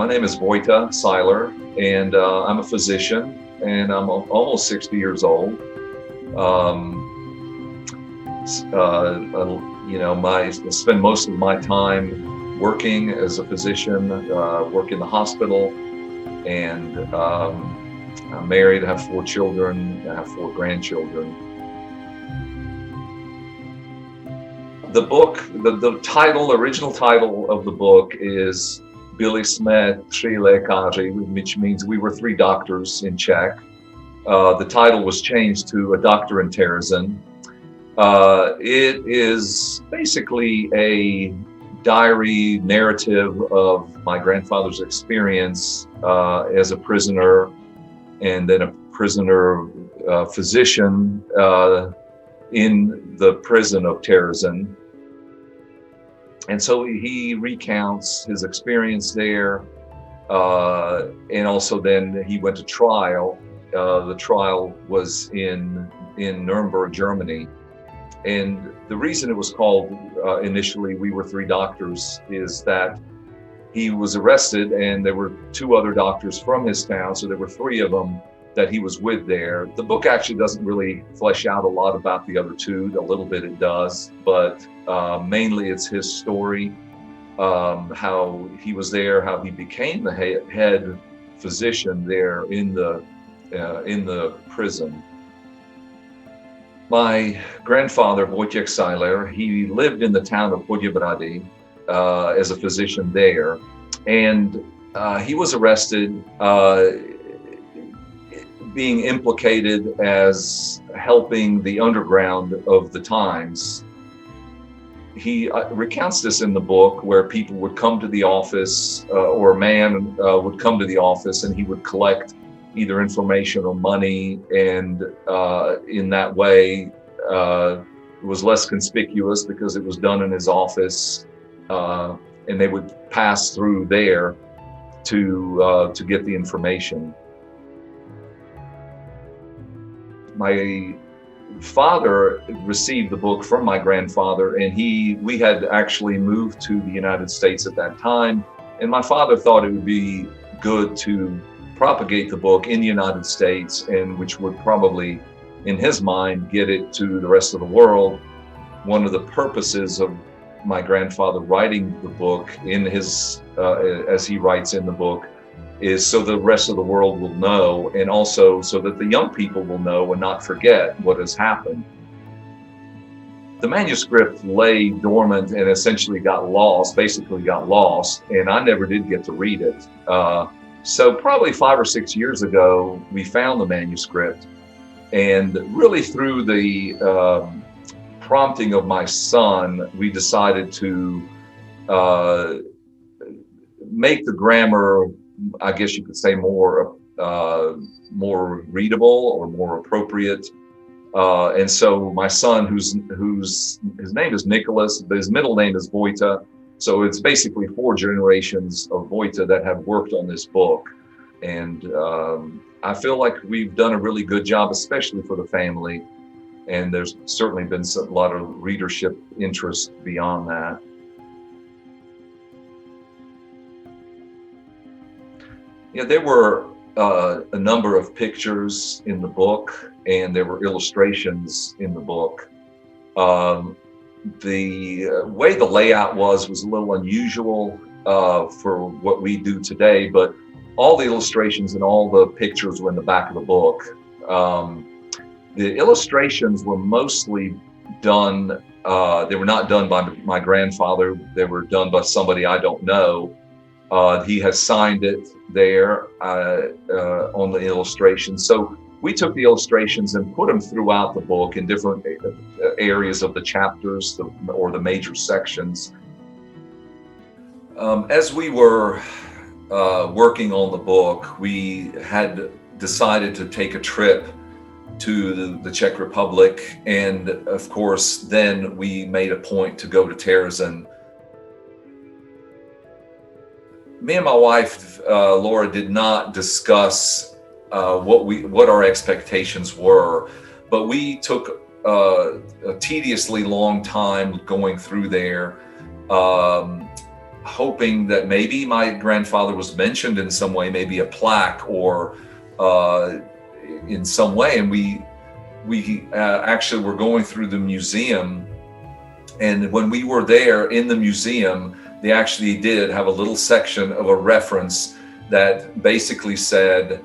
name is Votya Sailer, and I'm a physician, and I'm almost 60 years old. I spend most of my time working as a physician, work in the hospital, and I'm married, I have 4 children, I have 4 grandchildren. The book, the original title of the book is Byli jsme 3 lékaři, which means we were 3 doctors in Czech. The title was changed to A Doctor in Terezín. It is basically a diary narrative of my grandfather's experience as a prisoner and then a prisoner physician in the prison of Terezín. And so he recounts his experience there, and also then he went to trial. The trial was in Nuremberg, Germany. And the reason it was called initially We Were 3 Doctors is that he was arrested and there were 2 other doctors from his town, so there were 3 of them that he was with there. The book actually doesn't really flesh out a lot about the other 2. A little bit it does, but mainly it's his story, how he was there, how he became the head physician there in the prison. My grandfather, Votya Sailer, he lived in the town of WW2 as a physician there, and he was arrested, being implicated as helping the underground of the times. He recounts this in the book, where people would come to the office, or a man would come to the office, and he would collect either information or money, and in that way it was less conspicuous because it was done in his office, and they would pass through there to get the information. My father received the book from my grandfather, and we had actually moved to the United States at that time, and my father thought it would be good to propagate the book in the United States, and which would probably, in his mind, get it to the rest of the world. One of the purposes of my grandfather writing the book in his, as he writes in the book, is so the rest of the world will know, and also so that the young people will know and not forget what has happened. The manuscript lay dormant and essentially basically got lost, and I never did get to read it. So probably 5 or 6 years ago, we found the manuscript, and really through the prompting of my son, we decided to make the grammar, I guess you could say, more readable or more appropriate. And so my son, his name is Nicholas, but his middle name is Vojta. So it's basically 4 generations of Vojta that have worked on this book. And I feel like we've done a really good job, especially for the family. And there's certainly been a lot of readership interest beyond that. Yeah, there were a number of pictures in the book, and there were illustrations in the book. The way the layout was a little unusual for what we do today, but all the illustrations and all the pictures were in the back of the book. The illustrations were mostly done, they were not done by my grandfather, they were done by somebody I don't know. He has signed it there on the illustrations. So we took the illustrations and put them throughout the book in different areas of the chapters or the major sections. As we were working on the book, we had decided to take a trip to the Czech Republic. And of course, then we made a point to go to Terezín. Me and my wife, Laura, did not discuss what our expectations were, but we took a tediously long time going through there, hoping that maybe my grandfather was mentioned in some way, maybe a plaque or in some way. And we actually were going through the museum, and when we were there in the museum, they actually did have a little section of a reference that basically said,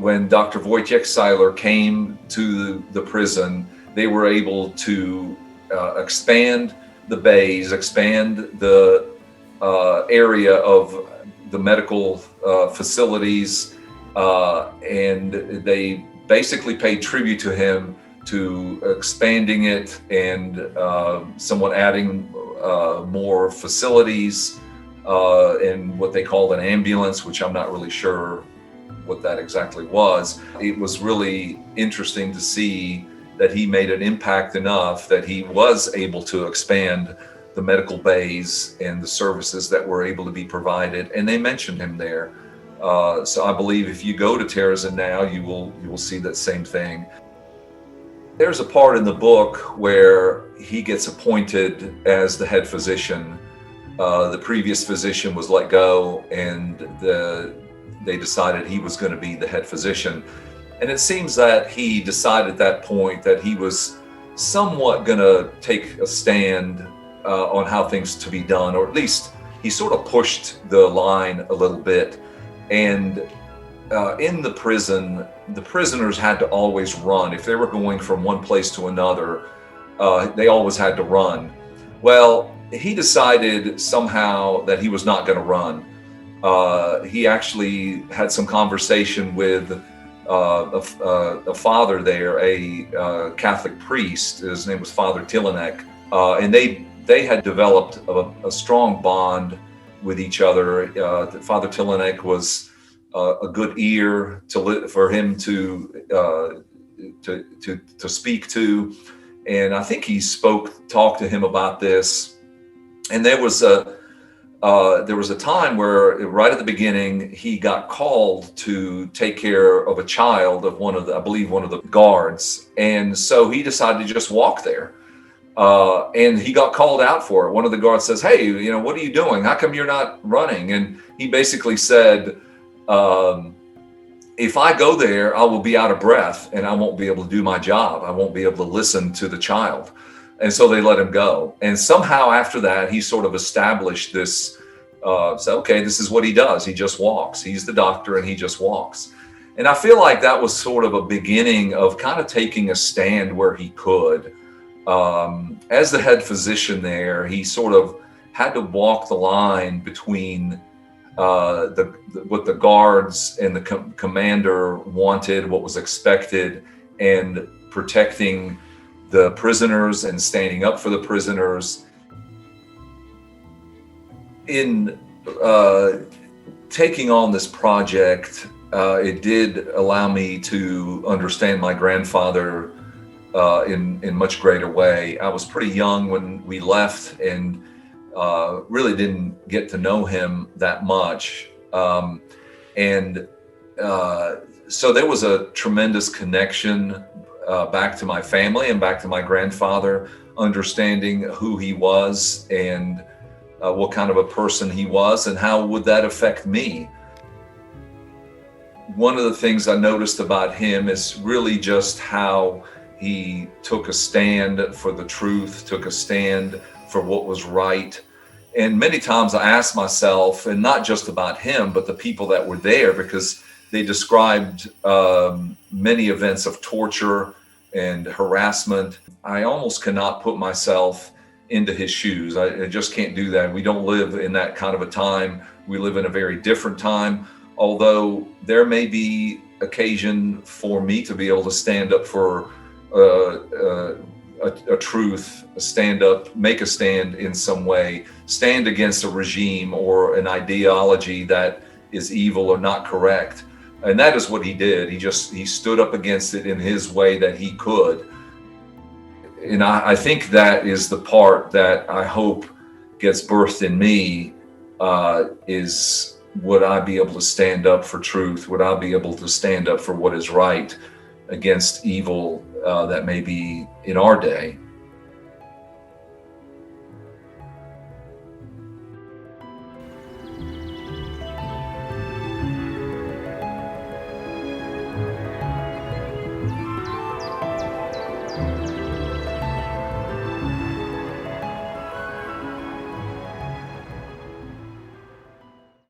when Dr. Votya Sailer came to the prison, they were able to expand the bays, expand the area of the medical facilities, and they basically paid tribute to him to expanding it and somewhat adding more facilities and what they called an ambulance, which I'm not really sure what that exactly was. It was really interesting to see that he made an impact enough that he was able to expand the medical bays and the services that were able to be provided, and they mentioned him there. So I believe if you go to Terezín now, you will see that same thing. There's a part in the book where he gets appointed as the head physician. The previous physician was let go, and they decided he was going to be the head physician. And it seems that he decided at that point that he was somewhat going to take a stand on how things to be done, or at least he sort of pushed the line a little bit. And in the prison, the prisoners had to always run. If they were going from one place to another, they always had to run. Well, he decided somehow that he was not going to run. He actually had some conversation with a father there, a Catholic priest. His name was Father Tilenek, and they had developed a strong bond with each other. Father Tilenek was a good ear for him to speak to, and I think he talked to him about this. And there was a time where right at the beginning he got called to take care of a child of one of the guards, and so he decided to just walk there. And he got called out for it. One of the guards says, "Hey, what are you doing? How come you're not running?" And he basically said, "If I go there, I will be out of breath and I won't be able to do my job. I won't be able to listen to the child." And so they let him go. And somehow after that, he sort of established this, okay, this is what he does. He just walks. He's the doctor and he just walks. And I feel like that was sort of a beginning of kind of taking a stand where he could. As the head physician there, he sort of had to walk the line between what the guards and the commander wanted, what was expected, and protecting the prisoners and standing up for the prisoners. In taking on this project, it did allow me to understand my grandfather in much greater way. I was pretty young when we left and really didn't get to know him that much. So there was a tremendous connection back to my family and back to my grandfather, understanding who he was and what kind of a person he was and how would that affect me. One of the things I noticed about him is really just how he took a stand for the truth, took a stand for what was right. And many times I asked myself, and not just about him, but the people that were there, because they described many events of torture and harassment. I almost cannot put myself into his shoes. I just can't do that. We don't live in that kind of a time. We live in a very different time, although there may be occasion for me to be able to stand up for a truth, make a stand in some way, stand against a regime or an ideology that is evil or not correct. And that is what he did. He stood up against it in his way that he could. And I think that is the part that I hope gets birthed in me, is would I be able to stand up for truth? Would I be able to stand up for what is right against evil that may be in our day?